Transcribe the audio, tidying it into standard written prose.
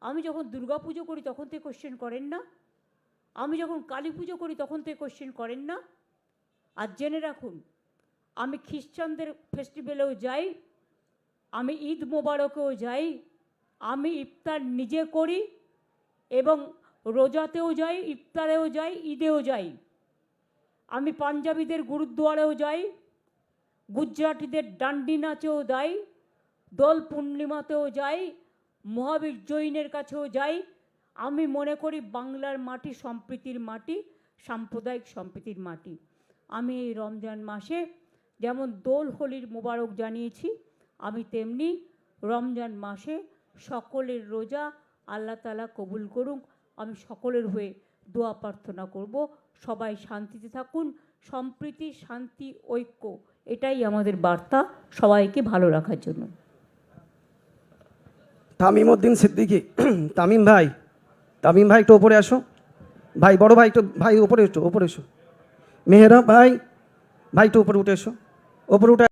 আমি যখন দুর্গা পুজো করি তখন তো কোশ্চেন করেন না, আমি যখন কালী পুজো করি তখন তো কোশ্চেন করেন না। আর জেনে রাখুন, আমি খ্রিস্টানদের ফেস্টিভ্যালেও যাই, আমি ঈদ মোবারকেও যাই, আমি ইফতার নিজে করি এবং রোজাতেও যাই, ইফতারেও যাই, ঈদেও যাই। আমি পাঞ্জাবিদের গুরুদ্বারেও যাই, গুজরাটিদের ডান্ডি নাচেও যাই, দোল পূর্ণিমাতেও যাই, মহাবীর জৈনের কাছেও যাই। আমি মনে করি বাংলার মাটি সম্প্রীতির মাটি, সাম্প্রদায়িক সম্প্রীতির মাটি। আমি এই রমজান মাসে যেমন দোল হোলির মোবারক জানিয়েছি, আমি তেমনি রমজান মাসে সকলের রোজা আল্লাহ তাআলা কবুল করুক। আমি সকলের হয়ে দোয়া প্রার্থনা করব, সবাই শান্তিতে থাকুন। সম্প্রীতি, শান্তি, ঐক্য, এটাই আমাদের বার্তা সবাইকে ভালো রাখার জন্য। তামিম উদ্দিন সিদ্দিকী, তামিম ভাই একটু ওপরে আসো। ভাই বড় ভাই একটু, ভাই ওপরে এসো, ওপরে এসো। মেহরা ভাই একটু উপরে উঠে এসো, ওপরে উঠে